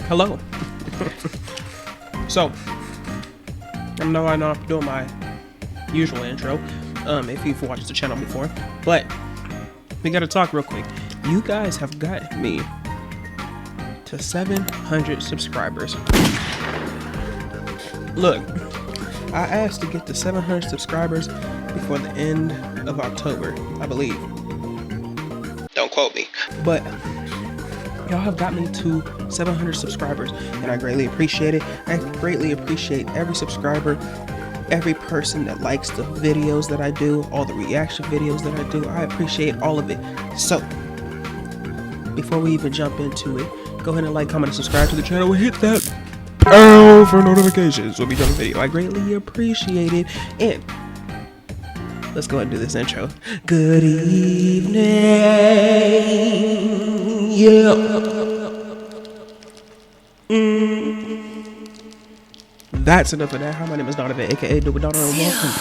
Hello. So, I know I'm doing my usual intro, if you've watched the channel before, but we gotta talk real quick. You guys have got me to 700 subscribers. Look, I asked to get to 700 subscribers before the end of October, I believe. Don't quote me. But y'all have got me to 700 subscribers, and I greatly appreciate it. I greatly appreciate every subscriber, every person that likes the videos that I do, all the reaction videos that I do. I appreciate all of it. So, before we even jump into it, go ahead and like, comment, and subscribe to the channel and hit that bell for notifications when we drop a video. I greatly appreciate it. And let's go ahead and do this intro. Good evening. Yeah. That's enough of that. Hi, my name is Donovan, aka Donovan, and welcome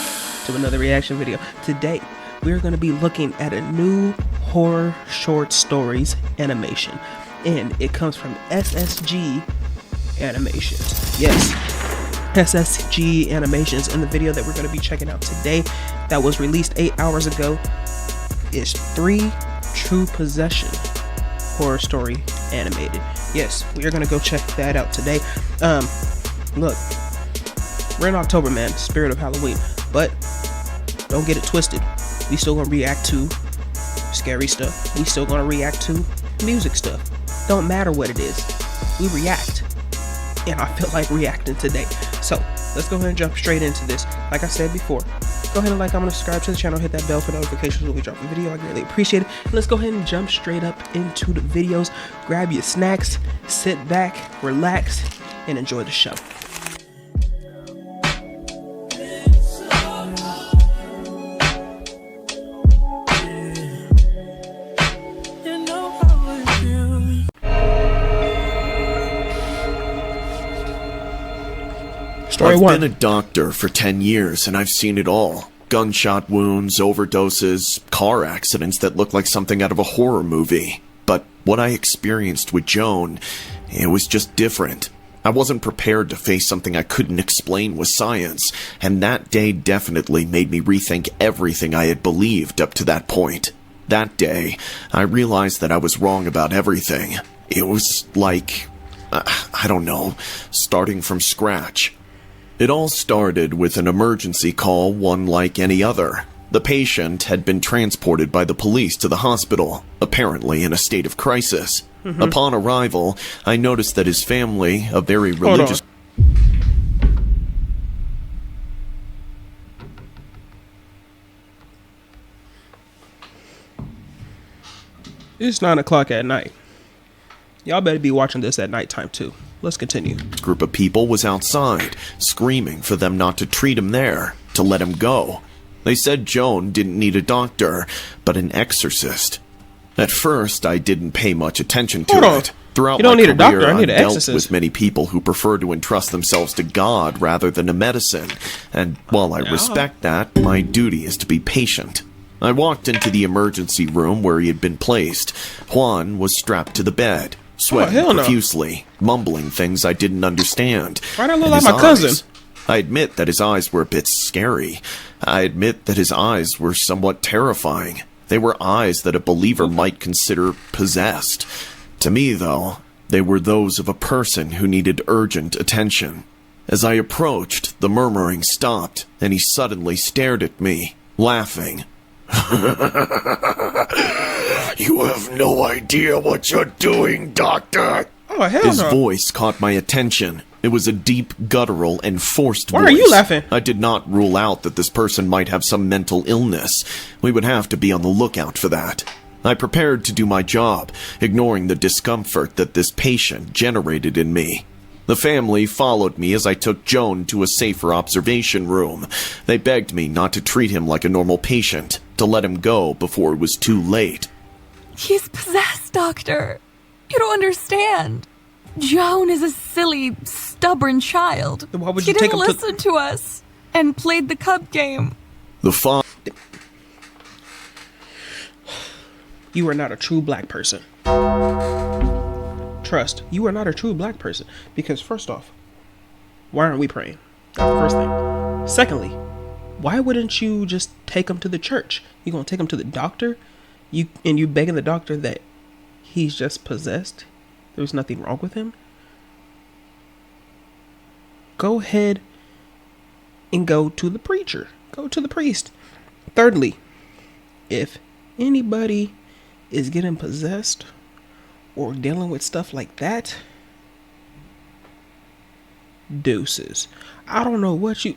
to another reaction video. Today, we're going to be looking at a new horror short stories animation, and it comes from SSG Animations. Yes, SSG Animations. And the video that we're going to be checking out today, that was released 8 hours ago, is 3 True Possession horror story animated. Yes, we are going to go check that out today. Look, we're in October, man, spirit of Halloween, but don't get it twisted. We still gonna react to scary stuff. We still gonna react to music stuff. Don't matter what it is, we react. And I feel like reacting today. So let's go ahead and jump straight into this. Like I said before, go ahead and like, comment, subscribe to the channel, hit that bell for notifications when we drop a video. I greatly appreciate it. Let's go ahead and jump straight up into the videos. Grab your snacks, sit back, relax, and enjoy the show. I've been a doctor for 10 years, and I've seen it all. Gunshot wounds, overdoses, car accidents that look like something out of a horror movie. But what I experienced with Joan, it was just different. I wasn't prepared to face something I couldn't explain with science, and that day definitely made me rethink everything I had believed up to that point. That day, I realized that I was wrong about everything. It was like, I don't know, starting from scratch. It all started with an emergency call, one like any other. The patient had been transported by the police to the hospital, apparently in a state of crisis. Upon arrival, I noticed that his family, a very religious... It's 9 o'clock at night. Y'all better be watching this at nighttime too. Let's continue. Group of people was outside, screaming for them not to treat him there, to let him go. They said Joan didn't need a doctor, but an exorcist. At first, I didn't pay much attention to it. Throughout you don't my need career, a doctor, I need an I've dealt exorcist. with many people who prefer to entrust themselves to God rather than to medicine, and while I respect that, my duty is to be patient. I walked into the emergency room where he had been placed. Juan was strapped to the bed, sweating profusely, mumbling things I didn't understand. Why do I look like my cousin? I admit that his eyes were a bit scary. I admit that his eyes were somewhat terrifying. They were eyes that a believer might consider possessed. To me, though, they were those of a person who needed urgent attention. As I approached, the murmuring stopped, and he suddenly stared at me, laughing. You have no idea what you're doing, Doctor. Oh, hell His no. voice caught my attention. It was a deep, guttural, and forced voice. Why are you laughing? I did not rule out that this person might have some mental illness. We would have to be on the lookout for that. I prepared to do my job, ignoring the discomfort that this patient generated in me. The family followed me as I took Joan to a safer observation room. They begged me not to treat him like a normal patient, to let him go before it was too late. He's possessed, Doctor. You don't understand. Joan is a silly, stubborn child. Then why would She you take didn't him to... listen to us and played the cup game. The father... You are not a true black person. trust, you are not a true black person. Because first off, why aren't we praying? That's the first thing. Secondly, why wouldn't you just take him to the church? You gonna take him to the doctor? You begging the doctor that he's just possessed? There's nothing wrong with him? Go ahead and go to the preacher. Go to the priest. Thirdly, if anybody is getting possessed or dealing with stuff like that, deuces. I don't know what you...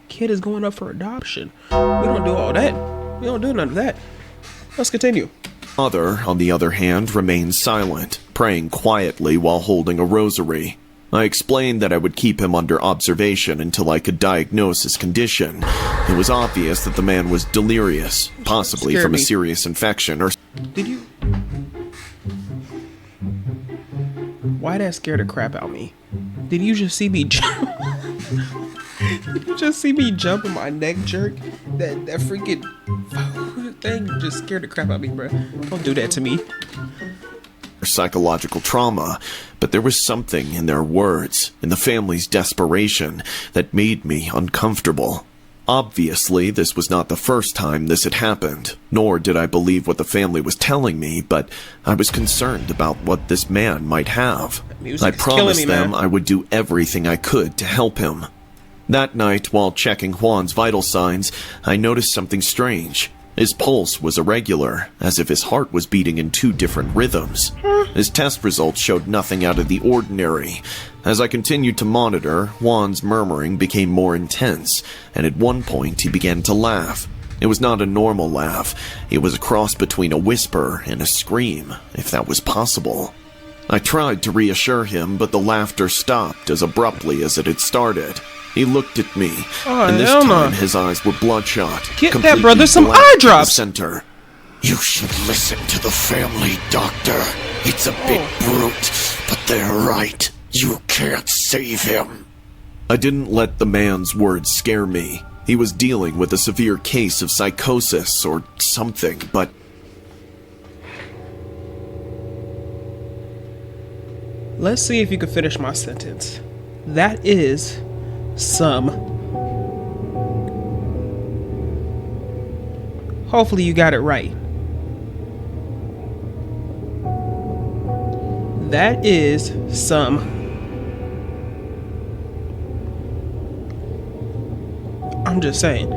Kid is going up for adoption. We don't do all that. We don't do none of that. Let's continue. Mother, on the other hand, remained silent, praying quietly while holding a rosary. I explained that I would keep him under observation until I could diagnose his condition. It was obvious that the man was delirious, possibly Scared from a me. serious infection or... Did you... Why that scared the crap out of me? Did you just see me jump? Did you just see me jump and my neck jerk? That freaking thing just scared the crap out of me, bro. Don't do that to me. psychological trauma, but there was something in their words, in the family's desperation, that made me uncomfortable. Obviously, this was not the first time this had happened, nor did I believe what the family was telling me, but I was concerned about what this man might have. I promised them I would do everything I could to help him. That night, while checking Juan's vital signs, I noticed something strange. His pulse was irregular, as if his heart was beating in two different rhythms. His test results showed nothing out of the ordinary. As I continued to monitor, Juan's murmuring became more intense, and at one point he began to laugh. It was not a normal laugh. It was a cross between a whisper and a scream, if that was possible. I tried to reassure him, but the laughter stopped as abruptly as it had started. He looked at me, and this time his eyes were bloodshot. Get that brother some eye drops! Center. You should listen to the family, Doctor. It's a bit brute, but they're right. You can't save him. I didn't let the man's words scare me. He was dealing with a severe case of psychosis or something, but... Let's see if you can finish my sentence. That is some... Hopefully you got it right. That is some... I'm just saying,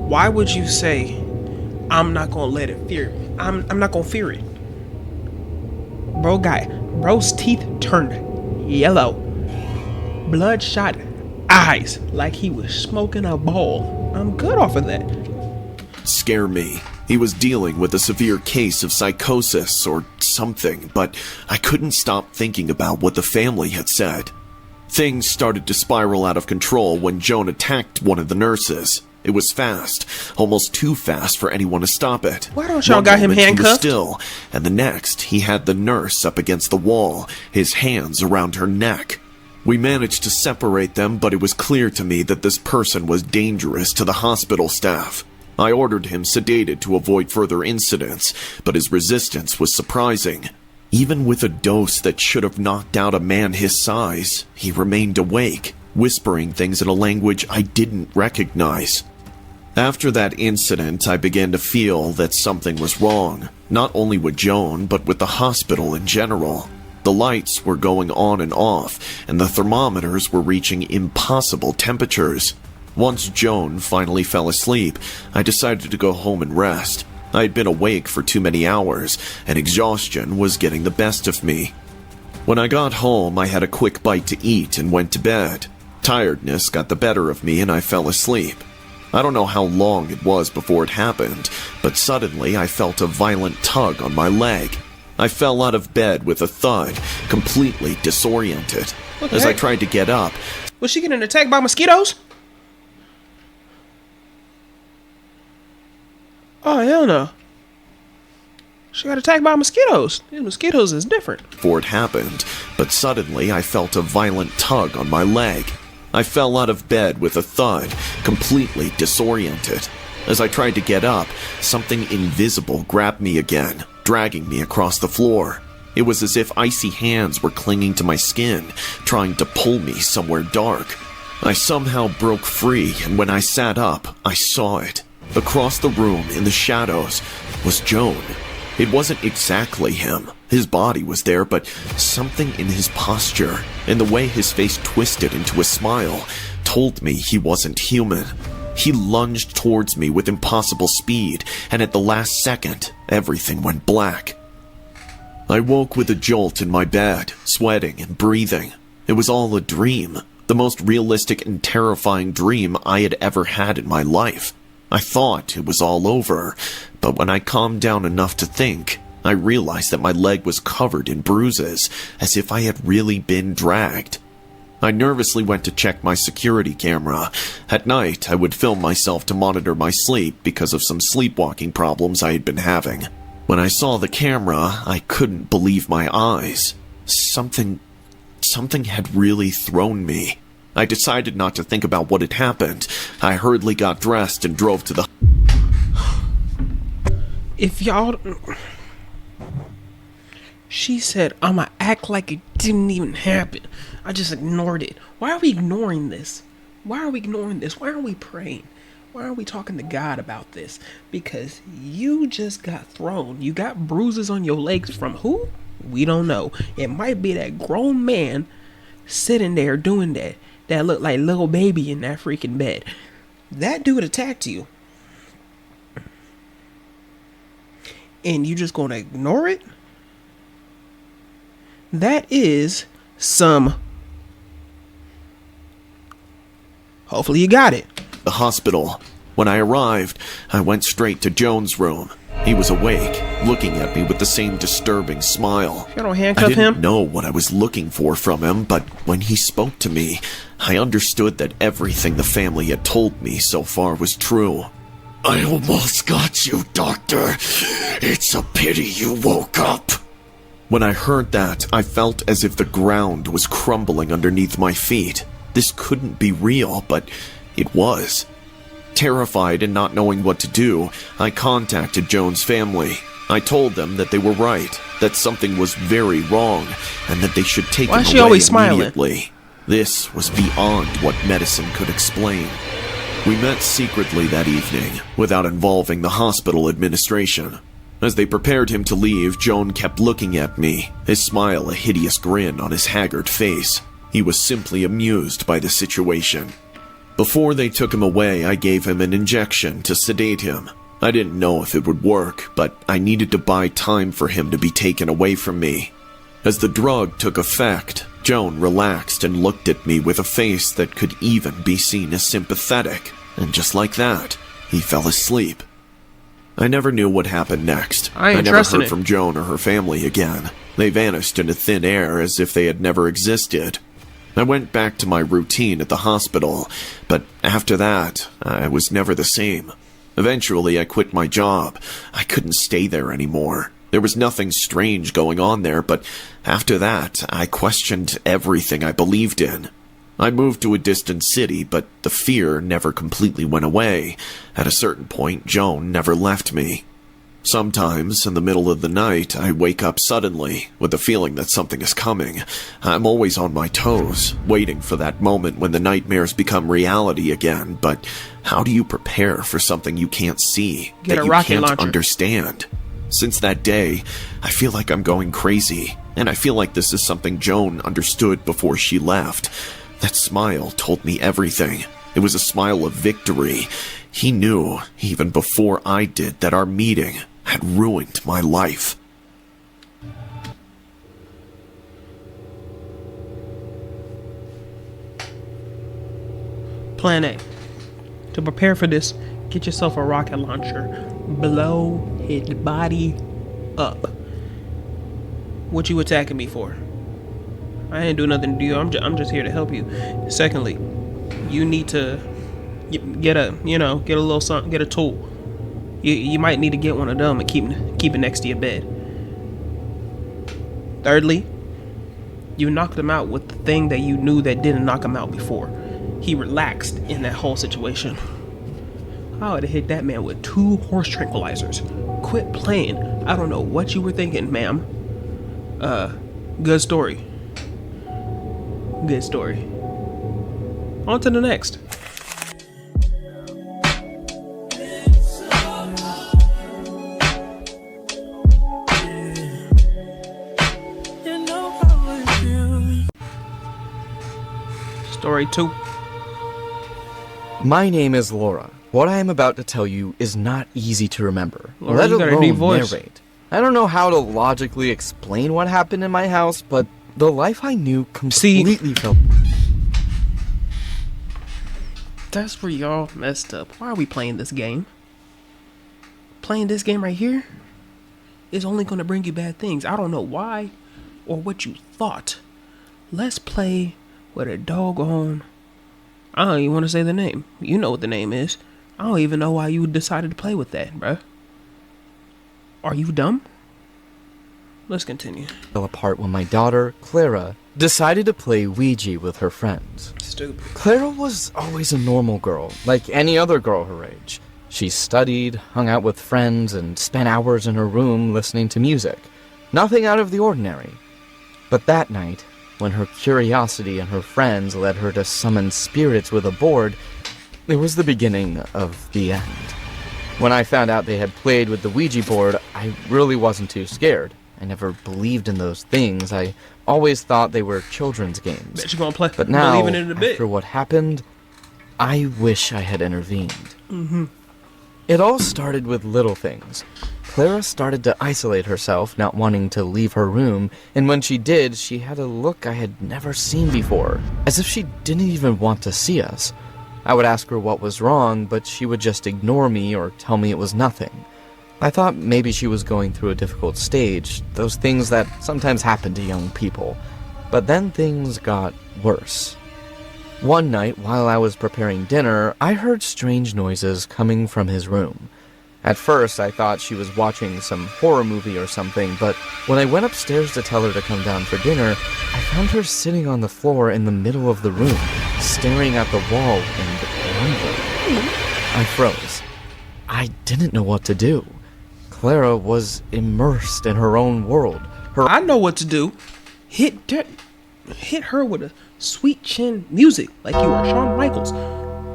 why would you say, I'm not gonna let it fear me? I'm not gonna fear it. Bro's teeth turned yellow. Bloodshot eyes like he was smoking a bowl. I'm good off of that. Scare me. He was dealing with a severe case of psychosis or something, but I couldn't stop thinking about what the family had said. Things started to spiral out of control when Joan attacked one of the nurses. It was fast, almost too fast for anyone to stop it. Why don't y'all got him handcuffed? He was still, and the next, he had the nurse up against the wall, his hands around her neck. We managed to separate them, but it was clear to me that this person was dangerous to the hospital staff. I ordered him sedated to avoid further incidents, but his resistance was surprising. Even with a dose that should have knocked out a man his size, he remained awake, whispering things in a language I didn't recognize. After that incident, I began to feel that something was wrong, not only with Joan, but with the hospital in general. The lights were going on and off, and the thermometers were reaching impossible temperatures. Once Joan finally fell asleep, I decided to go home and rest. I had been awake for too many hours, and exhaustion was getting the best of me. When I got home, I had a quick bite to eat and went to bed. Tiredness got the better of me and I fell asleep. I don't know how long it was before it happened, but suddenly I felt a violent tug on my leg. I fell out of bed with a thud, completely disoriented. As I tried to get up... Was she getting attacked by mosquitoes? Oh, hell no. She got attacked by mosquitoes. These mosquitoes is different. Before it happened, but suddenly I felt a violent tug on my leg. I fell out of bed with a thud, completely disoriented. As I tried to get up, something invisible grabbed me again, dragging me across the floor. It was as if icy hands were clinging to my skin, trying to pull me somewhere dark. I somehow broke free, and when I sat up, I saw it. Across the room, in the shadows, was Joan. It wasn't exactly him. His body was there, but something in his posture, and the way his face twisted into a smile, told me he wasn't human. He lunged towards me with impossible speed, and at the last second, everything went black. I woke with a jolt in my bed, sweating and breathing. It was all a dream, the most realistic and terrifying dream I had ever had in my life. I thought it was all over, but when I calmed down enough to think, I realized that my leg was covered in bruises, as if I had really been dragged. I nervously went to check my security camera. At night, I would film myself to monitor my sleep because of some sleepwalking problems I had been having. When I saw the camera, I couldn't believe my eyes. Something had really thrown me. I decided not to think about what had happened. I hurriedly got dressed and drove to the... If y'all... She said, I'ma act like it didn't even happen. I just ignored it. Why are we ignoring this? Why are we ignoring this? Why aren't we praying? Why aren't we talking to God about this? Because you just got thrown. You got bruises on your legs from who? We don't know. It might be that grown man sitting there doing that. That looked like little baby in that freaking bed. That dude attacked you. And you just gonna ignore it? That is some... Hopefully you got it. The hospital. When I arrived, I went straight to Joan's room. He was awake, looking at me with the same disturbing smile. You don't handcuff I didn't him? know what I was looking for from him, but when he spoke to me, I understood that everything the family had told me so far was true. I almost got you, Doctor. It's a pity you woke up. When I heard that, I felt as if the ground was crumbling underneath my feet. This couldn't be real, but it was. Terrified and not knowing what to do, I contacted Joan's family. I told them that they were right, that something was very wrong, and that they should take him away immediately. This was beyond what medicine could explain. We met secretly that evening, without involving the hospital administration. As they prepared him to leave, Joan kept looking at me, his smile a hideous grin on his haggard face. He was simply amused by the situation. Before they took him away, I gave him an injection to sedate him. I didn't know if it would work, but I needed to buy time for him to be taken away from me. As the drug took effect, Joan relaxed and looked at me with a face that could even be seen as sympathetic, and just like that, he fell asleep. I never knew what happened next. I never heard from Joan or her family again. They vanished into thin air as if they had never existed. I went back to my routine at the hospital, but after that, I was never the same. Eventually, I quit my job. I couldn't stay there anymore. There was nothing strange going on there, but after that, I questioned everything I believed in. I moved to a distant city, but the fear never completely went away. At a certain point, Joan never left me. Sometimes, in the middle of the night, I wake up suddenly, with the feeling that something is coming. I'm always on my toes, waiting for that moment when the nightmares become reality again, but how do you prepare for something you can't see, that you can't understand? Since that day, I feel like I'm going crazy, and I feel like this is something Joan understood before she left. That smile told me everything. It was a smile of victory. He knew, even before I did, that our meeting had ruined my life. Plan A. To prepare for this, get yourself a rocket launcher. Blow his body up. What you attacking me for? I didn't do nothing to you. I'm just here to help you. Secondly, you need to get a little something, get a tool. You might need to get one of them and keep it next to your bed. Thirdly, you knocked him out with the thing that you knew that didn't knock him out before. He relaxed in that whole situation. I would have hit that man with 2 horse tranquilizers. Quit playing. I don't know what you were thinking, ma'am. Good story. Good story. On to the next. Story 2. My name is Laura. What I am about to tell you is not easy to remember, Laura, let you got a alone deep voice. narrate. I don't know how to logically explain what happened in my house, but the life I knew completely felt... That's where y'all messed up. Why are we playing this game? Playing this game right here is only going to bring you bad things. I don't know why or what you thought. Let's play with a doggone... I don't even want to say the name. You know what the name is. I don't even know why you decided to play with that, bruh. Are you dumb? Let's continue. fell apart when my daughter, Clara, decided to play Ouija with her friends. Stupid. Clara was always a normal girl, like any other girl her age. She studied, hung out with friends, and spent hours in her room listening to music. Nothing out of the ordinary. But that night, when her curiosity and her friends led her to summon spirits with a board, it was the beginning of the end. When I found out they had played with the Ouija board, I really wasn't too scared. I never believed in those things. I always thought they were children's games. Bet you gonna play. But now, Believing in it a bit. after what happened, I wish I had intervened. It all started with little things. Clara started to isolate herself, not wanting to leave her room, and when she did, she had a look I had never seen before, as if she didn't even want to see us. I would ask her what was wrong, but she would just ignore me or tell me it was nothing. I thought maybe she was going through a difficult stage, those things that sometimes happen to young people. But then things got worse. One night, while I was preparing dinner, I heard strange noises coming from his room. At first, I thought she was watching some horror movie or something, but when I went upstairs to tell her to come down for dinner, I found her sitting on the floor in the middle of the room, staring at the wall and wondering. I froze. I didn't know what to do. Clara was immersed in her own world. I know what to do. Hit her with a sweet chin music like you are Shawn Michaels.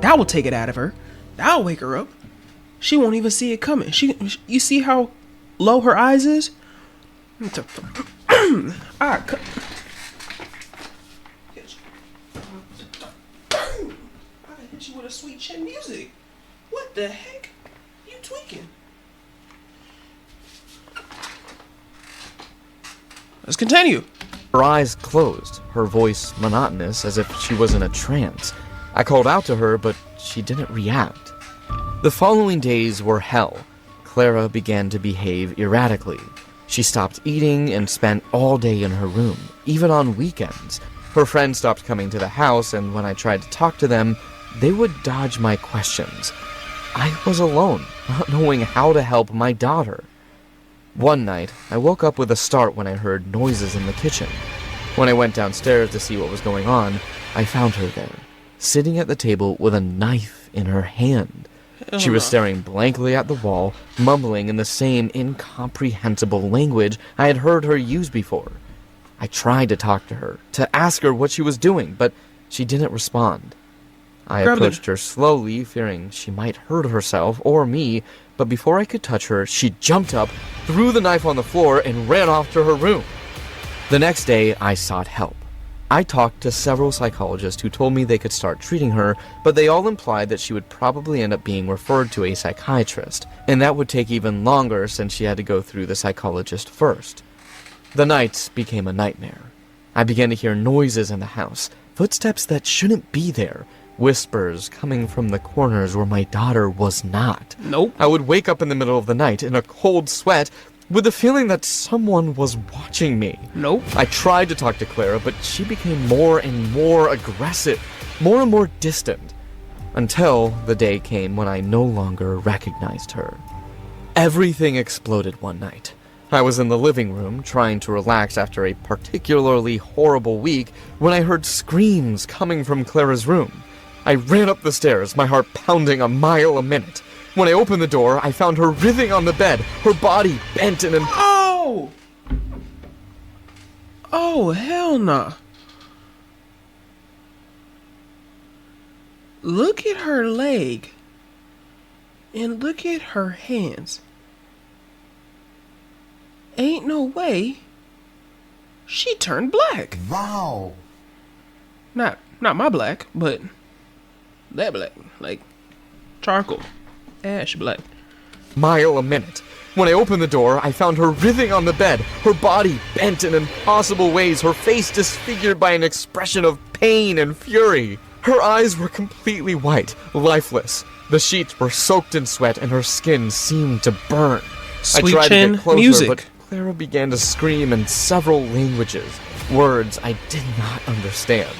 That will take it out of her. That'll wake her up. She won't even see it coming. You see how low her eyes is? I hit you with a sweet chin music. What the heck? You tweaking? Let's continue. Her eyes closed, her voice monotonous as if she was in a trance. I called out to her, but she didn't react. The following days were hell. Clara began to behave erratically. She stopped eating and spent all day in her room, even on weekends. Her friends stopped coming to the house, and when I tried to talk to them, they would dodge my questions. I was alone, not knowing how to help my daughter. One night, I woke up with a start when I heard noises in the kitchen. When I went downstairs to see what was going on, I found her there, sitting at the table with a knife in her hand. She was staring blankly at the wall, mumbling in the same incomprehensible language I had heard her use before. I tried to talk to her, to ask her what she was doing, but she didn't respond. I approached her slowly, fearing she might hurt herself or me, but before I could touch her, she jumped up, threw the knife on the floor, and ran off to her room. The next day, I sought help. I talked to several psychologists who told me they could start treating her, but they all implied that she would probably end up being referred to a psychiatrist, and that would take even longer since she had to go through the psychologist first. The nights became a nightmare. I began to hear noises in the house, footsteps that shouldn't be there, whispers coming from the corners where my daughter was not. Nope. I would wake up in the middle of the night in a cold sweat with the feeling that someone was watching me. Nope. I tried to talk to Clara, but she became more and more aggressive, more and more distant, until the day came when I no longer recognized her. Everything exploded one night. I was in the living room, trying to relax after a particularly horrible week, when I heard screams coming from Clara's room. I ran up the stairs, my heart pounding a mile a minute. When I opened the door, I found her writhing on the bed, her body bent in an... Oh! Oh, hell nah. Look at her leg. And look at her hands. Ain't no way. She turned black. Wow. Not my black, but that black. Like charcoal. Ash black. Mile a minute. When I opened the door, I found her writhing on the bed, her body bent in impossible ways, her face disfigured by an expression of pain and fury. Her eyes were completely white, lifeless. The sheets were soaked in sweat and her skin seemed to burn. Sweet I tried chin to get closer, music. but Clara began to scream in several languages, words I did not understand,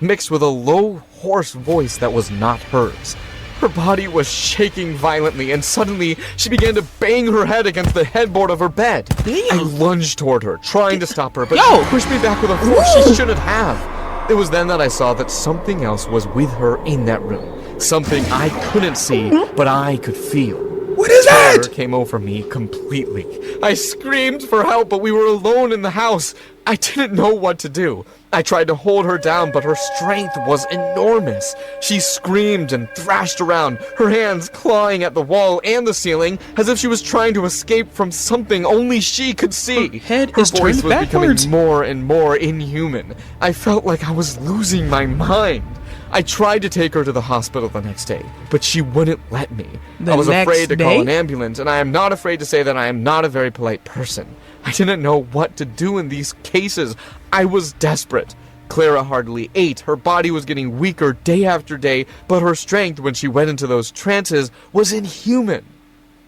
mixed with a low, hoarse voice that was not hers. Her body was shaking violently, and suddenly she began to bang her head against the headboard of her bed. Damn. I lunged toward her, trying to stop her, but Yo! she pushed me back with a force she shouldn't have. It was then that I saw that something else was with her in that room. Something I couldn't see, but I could feel. What is Terror that? came over me completely. I screamed for help, but we were alone in the house. I didn't know what to do. I tried to hold her down, but her strength was enormous. She screamed and thrashed around, her hands clawing at the wall and the ceiling, as if she was trying to escape from something only she could see. Her head Her is voice turned was backwards. becoming more and more inhuman. I felt like I was losing my mind. I tried to take her to the hospital the next day, but she wouldn't let me. I was next afraid to call day? an ambulance, and I am not afraid to say that I am not a very polite person. I didn't know what to do in these cases. I was desperate. Clara hardly ate. Her body was getting weaker day after day, but her strength when she went into those trances was inhuman.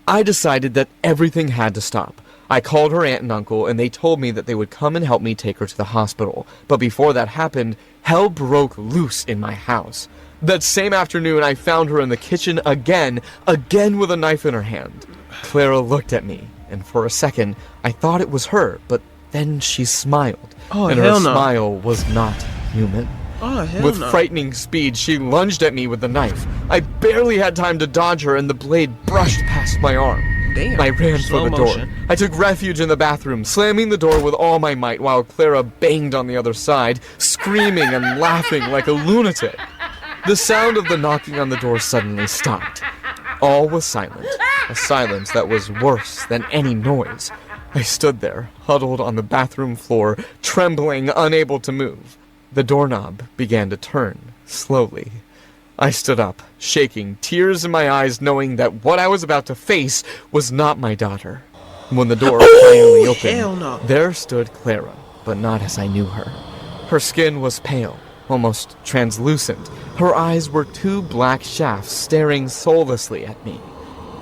I decided that everything had to stop. I called her aunt and uncle, and they told me that they would come and help me take her to the hospital. But before that happened, hell broke loose in my house. That same afternoon, I found her in the kitchen again with a knife in her hand. Clara looked at me, and for a second, I thought it was her, but then she smiled. Oh, and her hell no. smile was not human. Oh, hell With no. frightening speed, she lunged at me with the knife. I barely had time to dodge her, and the blade brushed past my arm. Damn. I ran Slow for the motion. door. I took refuge in the bathroom, slamming the door with all my might while Clara banged on the other side, screaming and laughing like a lunatic. The sound of the knocking on the door suddenly stopped. All was silent, a silence that was worse than any noise. I stood there, huddled on the bathroom floor, trembling, unable to move. The doorknob began to turn, slowly. I stood up, shaking, tears in my eyes, knowing that what I was about to face was not my daughter. When the door finally hell opened, no. there stood Clara, but not as I knew her. Her skin was pale, almost translucent. Her eyes were two black shafts staring soullessly at me.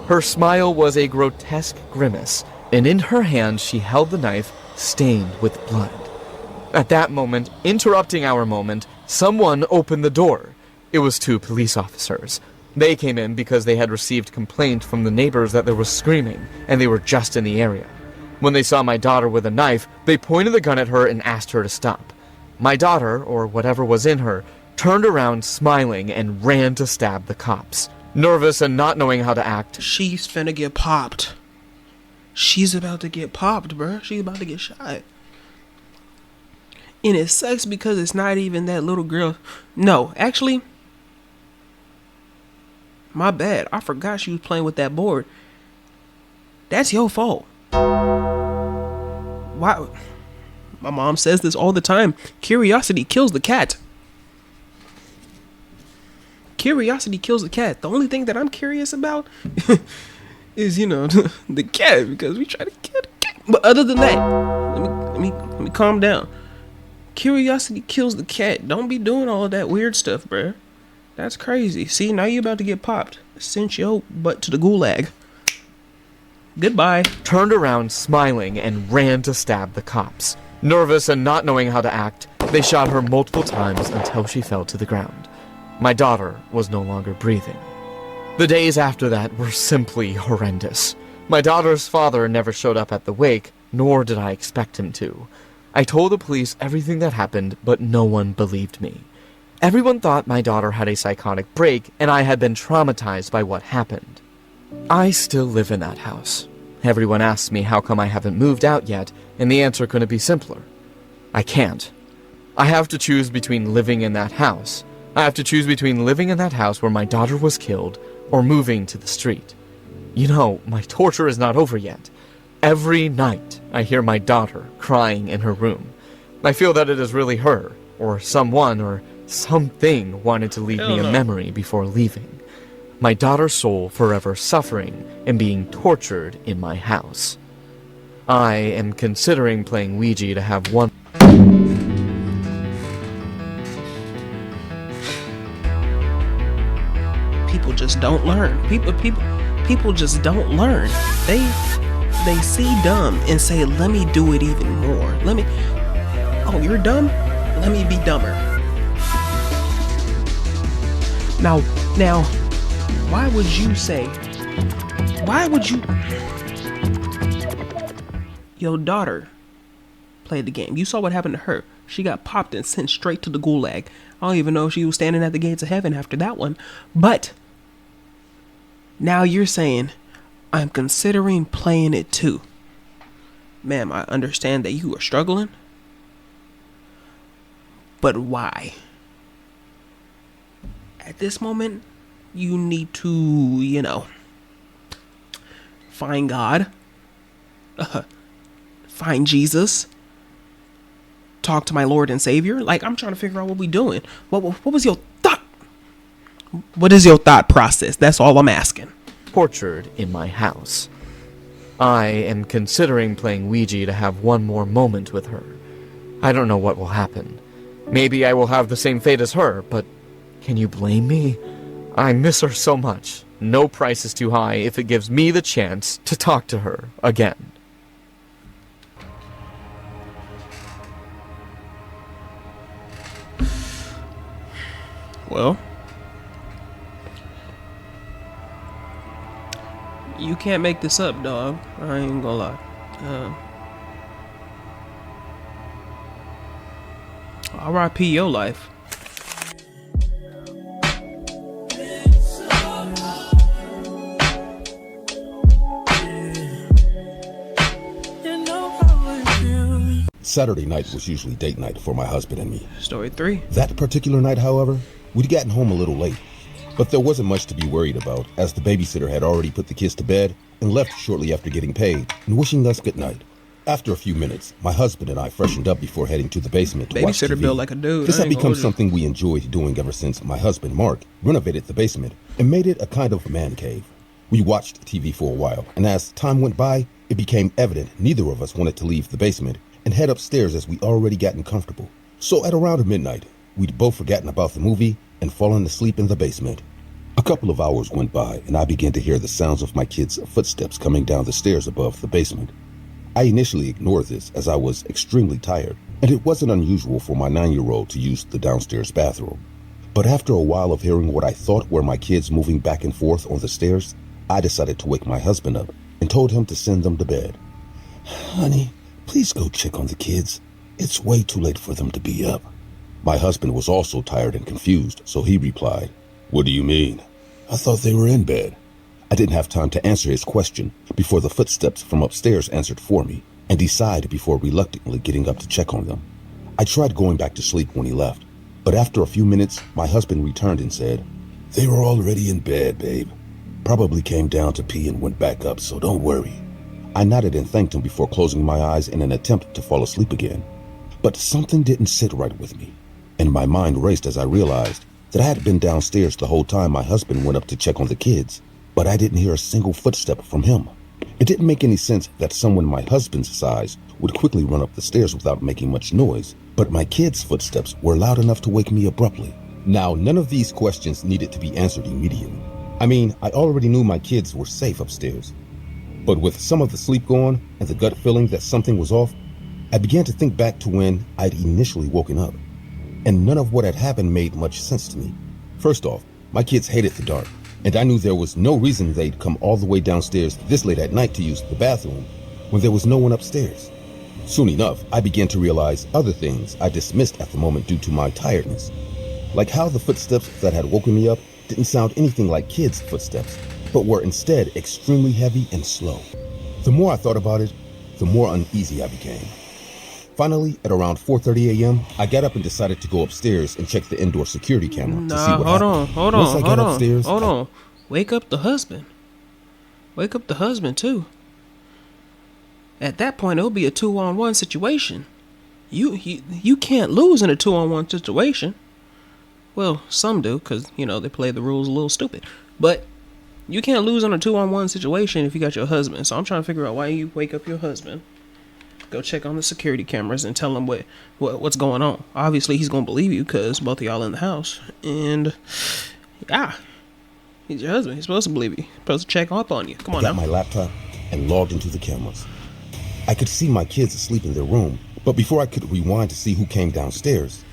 Her smile was a grotesque grimace, and in her hand she held the knife stained with blood. At that moment, interrupting our moment, someone opened the door. It was two police officers. They came in because they had received complaint from the neighbors that there was screaming, and they were just in the area. When they saw my daughter with a knife, they pointed the gun at her and asked her to stop. My daughter, or whatever was in her, turned around smiling and ran to stab the cops. Nervous and not knowing how to act, She's finna get popped. She's about to get popped, bruh. She's about to get shot. And it sucks because it's not even that little girl. No, actually, my bad. I forgot she was playing with that board. That's your fault. Why? My mom says this all the time. Curiosity kills the cat. Curiosity kills the cat. The only thing that I'm curious about is, the cat, because we try to kill the cat. But other than that, let me calm down. Curiosity kills the cat. Don't be doing all that weird stuff, bruh. That's crazy. See, now you about to get popped. Sent your butt to the gulag. Goodbye. turned around smiling and ran to stab the cops. Nervous and not knowing how to act, they shot her multiple times until she fell to the ground. My daughter was no longer breathing. The days after that were simply horrendous. My daughter's father never showed up at the wake, nor did I expect him to. I told the police everything that happened, but no one believed me. Everyone thought my daughter had a psychotic break, and I had been traumatized by what happened. I still live in that house. Everyone asks me how come I haven't moved out yet, and the answer couldn't be simpler. I can't. I have to choose between living in that house. I have to choose between living in that house where my daughter was killed or moving to the street. You know, my torture is not over yet. Every night, I hear my daughter crying in her room. I feel that it is really her, or someone, or something wanted to leave me a memory before leaving. My daughter's soul forever suffering and being tortured in my house. I am considering playing Ouija to have one... People just don't learn. People just don't learn. They see dumb and say, let me do it even more. Oh, you're dumb? Let me be dumber. Now, why would you your daughter played the game. You saw what happened to her. She got popped and sent straight to the gulag. I don't even know if she was standing at the gates of heaven after that one. But now you're saying, I'm considering playing it too. Ma'am, I understand that you are struggling. But why? At this moment, you need to, find God. Find Jesus. Talk to my Lord and Savior. Like, I'm trying to figure out what we doing. What was your thought? What is your thought process? That's all I'm asking. Tortured in my house. I am considering playing Ouija to have one more moment with her. I don't know what will happen. Maybe I will have the same fate as her, but can you blame me? I miss her so much. No price is too high if it gives me the chance to talk to her again. Well, you can't make this up, dog. I ain't gonna lie. R.I.P. your life. Saturday night was usually date night for my husband and me. Story 3. That particular night, however, we'd gotten home a little late. But there wasn't much to be worried about, as the babysitter had already put the kids to bed and left shortly after getting paid and wishing us good night. After a few minutes, my husband and I freshened up before heading to the basement to watch Babysitter TV. built like a dude. This I had ain't gonna become hold you. something we enjoyed doing ever since my husband, Mark, renovated the basement and made it a kind of man cave. We watched TV for a while, and as time went by, it became evident neither of us wanted to leave the basement and head upstairs as we already gotten comfortable. So at around midnight, we'd both forgotten about the movie and fallen asleep in the basement. A couple of hours went by, and I began to hear the sounds of my kids' footsteps coming down the stairs above the basement. I initially ignored this as I was extremely tired, and it wasn't unusual for my 9-year-old to use the downstairs bathroom. But after a while of hearing what I thought were my kids moving back and forth on the stairs, I decided to wake my husband up and told him to send them to bed. Honey, please go check on the kids. It's way too late for them to be up. My husband was also tired and confused, so he replied, What do you mean? I thought they were in bed. I didn't have time to answer his question before the footsteps from upstairs answered for me, and he sighed before reluctantly getting up to check on them. I tried going back to sleep when he left, but after a few minutes, my husband returned and said, They were already in bed, babe. Probably came down to pee and went back up, so don't worry. I nodded and thanked him before closing my eyes in an attempt to fall asleep again. But something didn't sit right with me, and my mind raced as I realized that I had been downstairs the whole time my husband went up to check on the kids, but I didn't hear a single footstep from him. It didn't make any sense that someone my husband's size would quickly run up the stairs without making much noise, but my kids' footsteps were loud enough to wake me abruptly. Now, none of these questions needed to be answered immediately. I mean, I already knew my kids were safe upstairs. But with some of the sleep gone and the gut feeling that something was off, I began to think back to when I'd initially woken up. And none of what had happened made much sense to me. First off, my kids hated the dark, and I knew there was no reason they'd come all the way downstairs this late at night to use the bathroom when there was no one upstairs. Soon enough, I began to realize other things I dismissed at the moment due to my tiredness. Like how the footsteps that had woken me up didn't sound anything like kids' footsteps, but were instead extremely heavy and slow. The more I thought about it, the more uneasy I became. Finally, at around 4:30 a.m., I got up and decided to go upstairs and check the indoor security camera to see what happened. Hold on. Wake up the husband. Wake up the husband too. At that point, it'll be a 2-on-1 situation. You can't lose in a 2-on-1 situation. Well, some do, because, they play the rules a little stupid. But you can't lose on a 2-on-1 situation if you got your husband. So I'm trying to figure out why you wake up your husband, go check on the security cameras and tell him what's going on. Obviously, he's going to believe you because both of y'all in the house. And, he's your husband. He's supposed to believe you. He's supposed to check up on you. Come on I now. got my laptop and logged into the cameras. I could see my kids asleep in their room, but before I could rewind to see who came downstairs,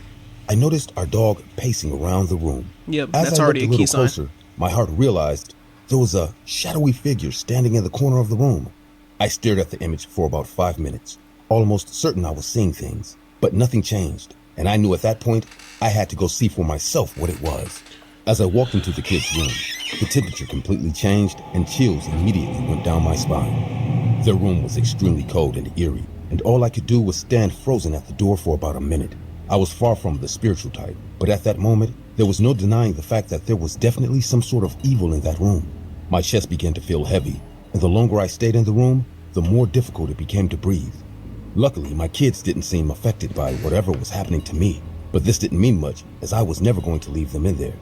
I noticed our dog pacing around the room. Yep, As that's I already looked a a key little sign. closer, my heart realized there was a shadowy figure standing in the corner of the room. I stared at the image for about 5 minutes, almost certain I was seeing things, but nothing changed, and I knew at that point I had to go see for myself what it was. As I walked into the kids' room, the temperature completely changed and chills immediately went down my spine. Their room was extremely cold and eerie, and all I could do was stand frozen at the door for about a minute. I was far from the spiritual type, but at that moment, there was no denying the fact that there was definitely some sort of evil in that room. My chest began to feel heavy, and the longer I stayed in the room, the more difficult it became to breathe. Luckily, my kids didn't seem affected by whatever was happening to me, but this didn't mean much, as I was never going to leave them in there.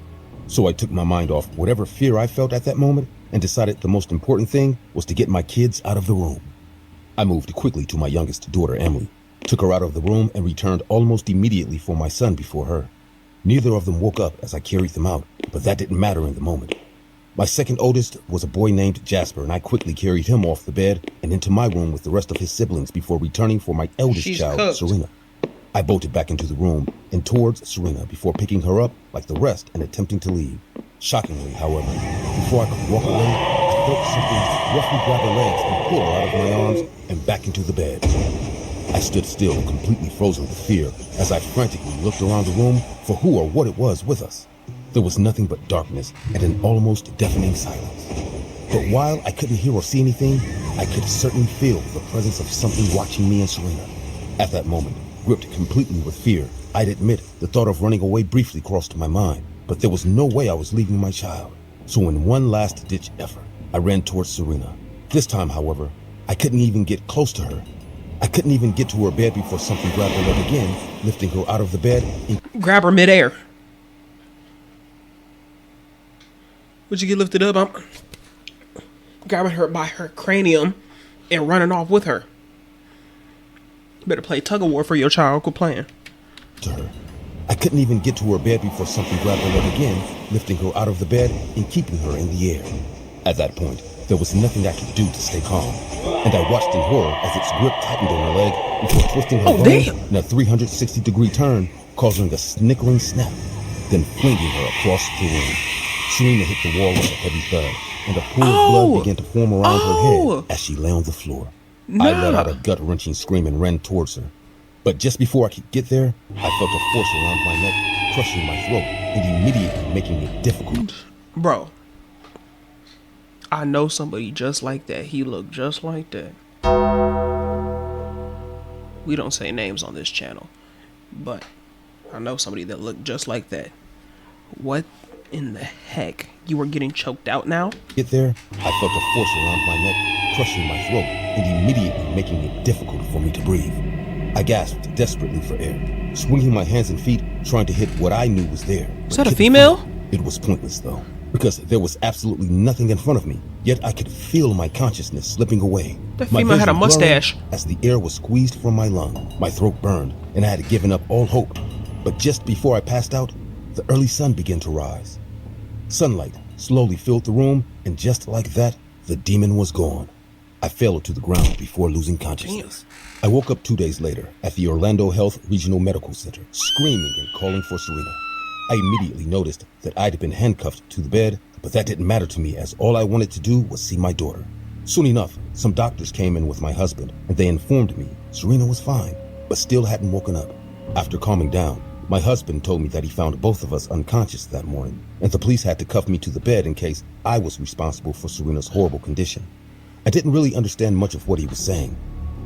So I took my mind off whatever fear I felt at that moment and decided the most important thing was to get my kids out of the room. I moved quickly to my youngest daughter, Emily, took her out of the room and returned almost immediately for my son before her. Neither of them woke up as I carried them out, but that didn't matter in the moment. My second oldest was a boy named Jasper, and I quickly carried him off the bed and into my room with the rest of his siblings before returning for my eldest She's child, cooked. Serena. I bolted back into the room and towards Serena before picking her up like the rest and attempting to leave. Shockingly, however, before I could walk away, I felt something roughly grab her legs and pull her out of my arms and back into the bed. I stood still, completely frozen with fear, as I frantically looked around the room for who or what it was with us. There was nothing but darkness and an almost deafening silence. But while I couldn't hear or see anything, I could certainly feel the presence of something watching me and Serena. At that moment, gripped completely with fear, I'd admit the thought of running away briefly crossed my mind, but there was no way I was leaving my child. So in one last-ditch effort, I ran towards Serena. This time, however, I couldn't even get close to her. I couldn't even get to her bed before something grabbed her leg again, lifting her out of the bed and Grab her midair. Would you get lifted up? I'm grabbing her by her cranium and running off with her. You better play tug of war for your child. Quit playing. to her. I couldn't even get to her bed before something grabbed her leg again, lifting her out of the bed and keeping her in the air. At that point, there was nothing I could do to stay calm, and I watched in horror as its grip tightened on her leg before twisting her bone in a 360-degree turn, causing a snickering snap, then flinging her across the room. Serena hit the wall with a heavy thud, and a pool of blood began to form around her head as she lay on the floor. I let out a gut-wrenching scream and ran towards her. But just before I could get there, I felt a force around my neck, crushing my throat, and immediately making it difficult. Bro, I know somebody just like that. He looked just like that. We don't say names on this channel, but I know somebody that looked just like that. What in the heck? You were getting choked out now? Get there, I felt a force around my neck, crushing my throat, and immediately making it difficult for me to breathe. I gasped desperately for air, swinging my hands and feet, trying to hit what I knew was there. Is that a female? It was pointless, though, because there was absolutely nothing in front of me, yet I could feel my consciousness slipping away. That My female had a vision blurring mustache. as the air was squeezed from my lung. My throat burned, and I had given up all hope. But just before I passed out, the early sun began to rise. Sunlight slowly filled the room, and just like that, the demon was gone. I fell to the ground before losing consciousness. I woke up 2 days later at the Orlando Health Regional Medical Center, screaming and calling for Serena. I immediately noticed that I'd been handcuffed to the bed, but that didn't matter to me as all I wanted to do was see my daughter. Soon enough, some doctors came in with my husband, and they informed me Serena was fine, but still hadn't woken up. After calming down, my husband told me that he found both of us unconscious that morning, and the police had to cuff me to the bed in case I was responsible for Serena's horrible condition. I didn't really understand much of what he was saying,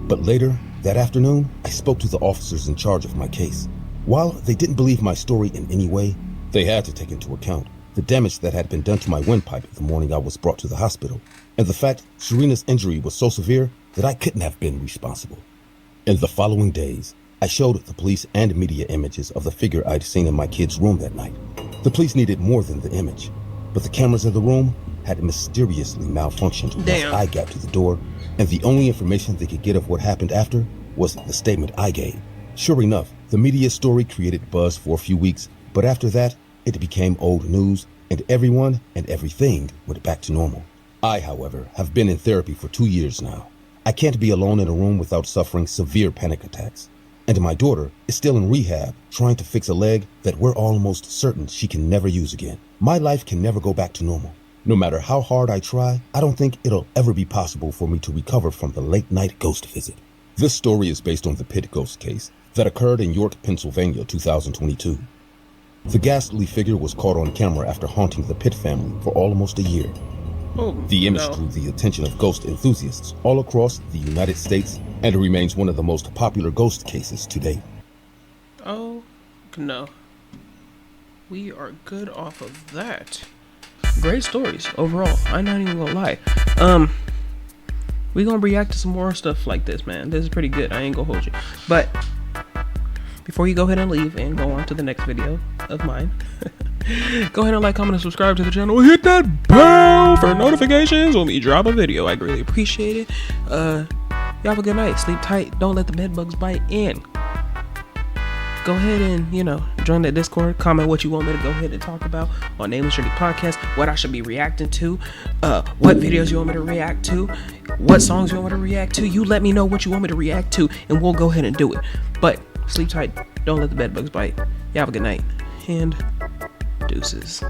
but later That afternoon, I spoke to the officers in charge of my case. While they didn't believe my story in any way, they had to take into account the damage that had been done to my windpipe the morning I was brought to the hospital, and the fact Serena's injury was so severe that I couldn't have been responsible. In the following days, I showed the police and media images of the figure I'd seen in my kid's room that night. The police needed more than the image, but the cameras in the room had mysteriously malfunctioned once I got to the door, and the only information they could get of what happened after was the statement I gave. Sure enough, the media story created buzz for a few weeks, but after that, it became old news, and everyone and everything went back to normal. I, however, have been in therapy for 2 years now. I can't be alone in a room without suffering severe panic attacks. And my daughter is still in rehab, trying to fix a leg that we're almost certain she can never use again. My life can never go back to normal. No matter how hard I try, I don't think it'll ever be possible for me to recover from the late-night ghost visit. This story is based on the Pitt ghost case that occurred in York, Pennsylvania, 2022. The ghastly figure was caught on camera after haunting the Pitt family for almost a year. The image drew the attention of ghost enthusiasts all across the United States and remains one of the most popular ghost cases to date. Oh, no. We are good off of that. Great stories overall. I'm not even gonna lie. We gonna react to some more stuff like this, man. This is pretty good. I ain't gonna hold you. But before you go ahead and leave and go on to the next video of mine, go ahead and like, comment, and subscribe to the channel. Hit that bell for notifications when we drop a video. I greatly appreciate it. Y'all have a good night. Sleep tight. Don't let the bed bugs bite in. Go ahead and, join the Discord. Comment what you want me to go ahead and talk about on Nameless Journey Podcast. What I should be reacting to. What videos you want me to react to. What songs you want me to react to. You let me know what you want me to react to, and we'll go ahead and do it. But sleep tight. Don't let the bed bugs bite. You have a good night. And deuces.